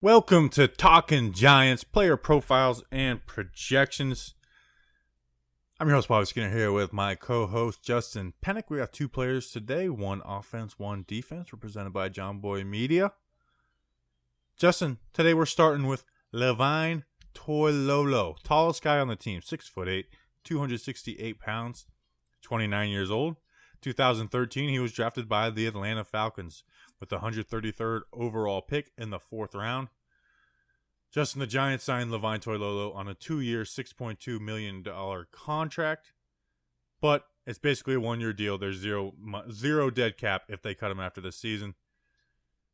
Welcome to Talking Giants, player profiles and projections. I'm your host, Bobby Skinner, here with my co-host, Justin Pennick. We have two players today, one offense, one defense, represented by John Boy Media. Justin, today we're starting with Levine Toilolo, tallest guy on the team, 6'8", 268 pounds, 29 years old. 2013, he was drafted by the Atlanta Falcons with the 133rd overall pick in the 4th round. Justin, the Giants signed Levine Toilolo on a 2-year, $6.2 million contract, but it's basically a 1-year deal. There's zero dead cap if they cut him after this season.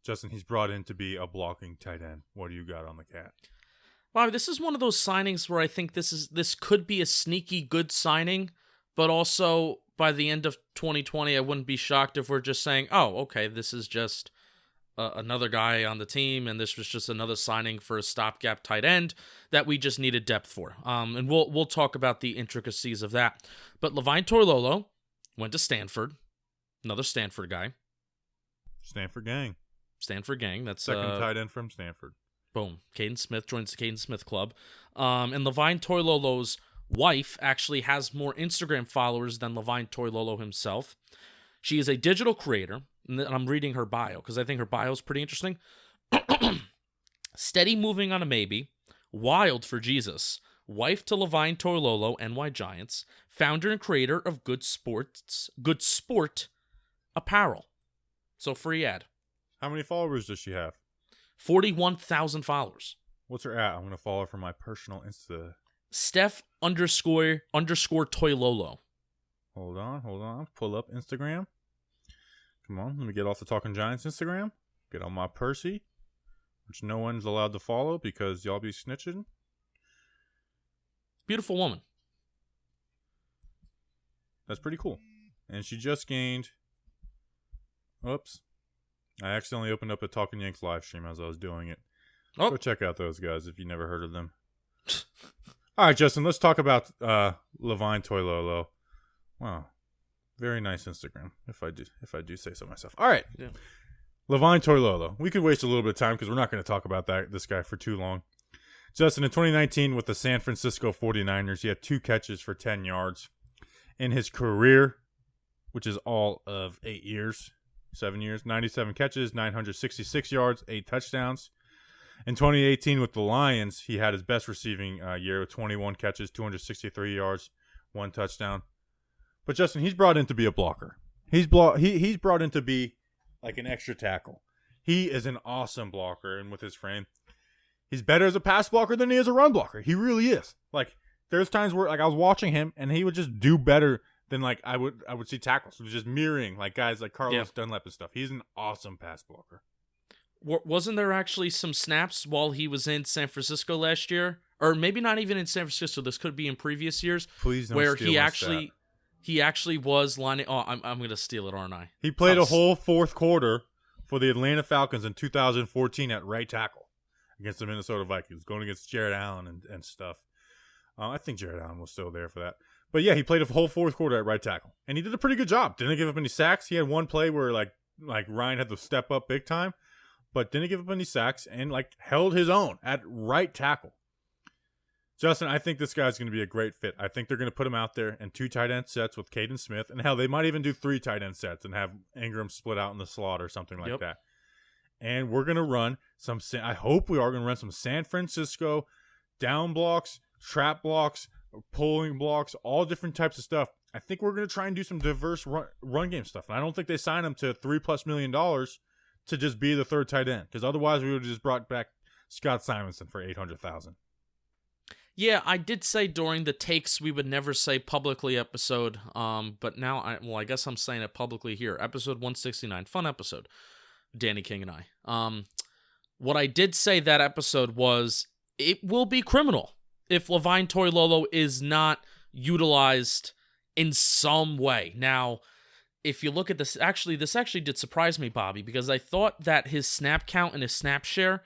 Justin, he's brought in to be a blocking tight end. What do you got on the cat? Wow, this is one of those signings where I think this could be a sneaky good signing, but also by the end of 2020, I wouldn't be shocked if we're just saying, oh, okay, this is just another guy on the team, and this was just another signing for a stopgap tight end that we just needed depth for. And we'll talk about the intricacies of that. But Levine Toilolo went to Stanford, another Stanford guy. Stanford gang. That's second tight end from Stanford. Boom. Caden Smith joins the Caden Smith Club. And Levine Toilolo's wife actually has more Instagram followers than Levine Toilolo himself. She is a digital creator, and I'm reading her bio because I think her bio is pretty interesting. Steady moving on a maybe, wild for Jesus, wife to Levine Toilolo, NY Giants, founder and creator of Good Sport Apparel. So free ad. How many followers does she have? 41,000 followers. What's her at? I'm going to follow her from my personal Insta. Steph __ Toilolo. Hold on. Pull up Instagram. Come on, let me get off the Talking Giants Instagram. Get on my Percy, which no one's allowed to follow because y'all be snitching. Beautiful woman. That's pretty cool. And she just gained... Oops. I accidentally opened up a Talking Yanks live stream as I was doing it. Oh. Go check out those guys if you never heard of them. All right, Justin, let's talk about Levine Toilolo. Wow. Very nice Instagram, if I do say so myself. All right. Yeah. Levine Toilolo. We could waste a little bit of time because we're not going to talk about this guy for too long. Justin, in 2019 with the San Francisco 49ers, he had 2 catches for 10 yards. In his career, which is all of 7 years, 97 catches, 966 yards, 8 touchdowns. In 2018 with the Lions, he had his best receiving year with 21 catches, 263 yards, 1 touchdown. But Justin, he's brought in to be a blocker. He's brought in to be like an extra tackle. He is an awesome blocker, and with his frame, he's better as a pass blocker than he is a run blocker. He really is. Like there's times where like I was watching him, and he would just do better than like I would see tackles. It was just mirroring like guys like Carlos Dunlap and stuff. He's an awesome pass blocker. Wasn't there actually some snaps while he was in San Francisco last year? Or maybe not even in San Francisco. This could be in previous years. Please don't where steal he actually was lining... Oh, I'm going to steal it, aren't I? He played a whole 4th quarter for the Atlanta Falcons in 2014 at right tackle against the Minnesota Vikings, going against Jared Allen and stuff. I think Jared Allen was still there for that. But yeah, he played a whole 4th quarter at right tackle. And he did a pretty good job. Didn't give up any sacks. He had one play where like Ryan had to step up big time, but didn't give up any sacks and like held his own at right tackle. Justin, I think this guy's going to be a great fit. I think they're going to put him out there in 2 tight end sets with Caden Smith. And hell, they might even do 3 tight end sets and have Engram split out in the slot or something like that. And we're going to run I hope we are going to run some San Francisco down blocks, trap blocks, pulling blocks, all different types of stuff. I think we're going to try and do some diverse run game stuff. And I don't think they sign him to $3+ million to just be the 3rd tight end. Because otherwise we would have just brought back Scott Simonson for $800,000. Yeah, I did say during the takes we would never say publicly episode, but now I guess I'm saying it publicly here. Episode 169, fun episode, Danny King and I. What I did say that episode was it will be criminal if Levine Toilolo is not utilized in some way. Now, if you look at this actually did surprise me, Bobby, because I thought that his snap count and his snap share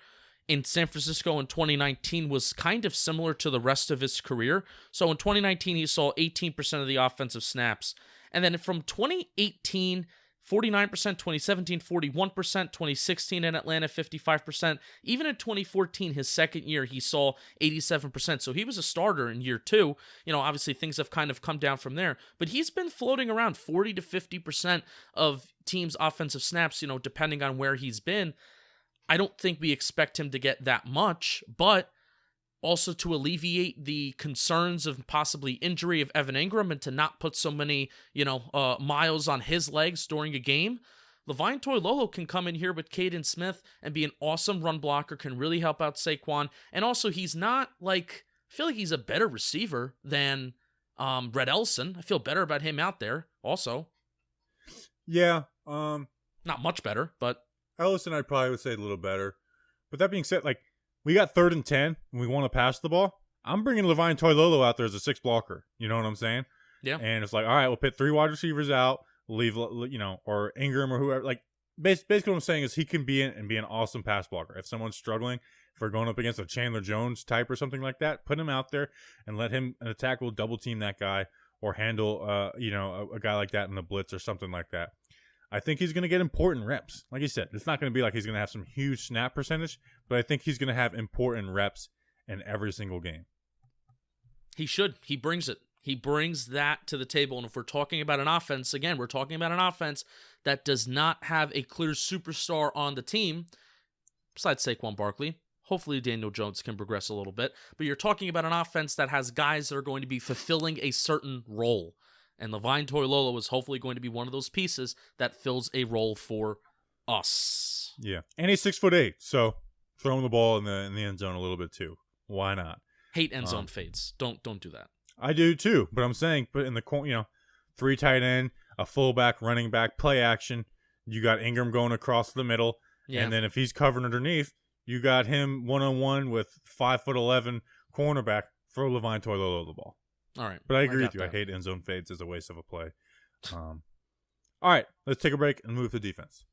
in San Francisco in 2019 was kind of similar to the rest of his career. So in 2019, he saw 18% of the offensive snaps. And then from 2018 49%, 2017, 41%, 2016 in Atlanta, 55%. Even in 2014, his second year, he saw 87%. So he was a starter in year 2. Obviously things have kind of come down from there, but he's been floating around 40 to 50% of teams' offensive snaps, depending on where he's been. I don't think we expect him to get that much, but also to alleviate the concerns of possibly injury of Evan Engram and to not put so many, miles on his legs during a game, Levine Toilolo can come in here with Caden Smith and be an awesome run blocker, can really help out Saquon. And also, he's not I feel like he's a better receiver than Red Ellison. I feel better about him out there also. Yeah. Not much better, but Ellison, I probably would say a little better. But that being said, we got 3rd and 10 and we want to pass the ball. I'm bringing Levine Toilolo out there as a 6 blocker. You know what I'm saying? Yeah. And it's all right, we'll put 3 wide receivers out, leave, or Engram or whoever. Basically what I'm saying is he can be an awesome pass blocker. If someone's struggling, if we're going up against a Chandler Jones type or something like that, put him out there and let him, an attack will double team that guy or handle, a guy like that in the blitz or something like that. I think he's going to get important reps. Like you said, it's not going to be like he's going to have some huge snap percentage, but I think he's going to have important reps in every single game. He should. He brings it. He brings that to the table. And if we're talking about an offense, again, we're talking about an offense that does not have a clear superstar on the team, besides Saquon Barkley. Hopefully Daniel Jones can progress a little bit. But you're talking about an offense that has guys that are going to be fulfilling a certain role. And Levine Toilolo is hopefully going to be one of those pieces that fills a role for us. Yeah. And he's 6'8", so throw him the ball in the end zone a little bit too. Why not? Hate end zone fades. Don't do that. I do too, but I'm saying put in the 3 tight end, a fullback, running back, play action. You got Engram going across the middle, and then if he's covering underneath, you got him 1-on-1 with 5'11" cornerback. Throw Levine Toilolo the ball. All right. But I agree with you. I hate end zone fades as a waste of a play. All right, let's take a break and move to defense.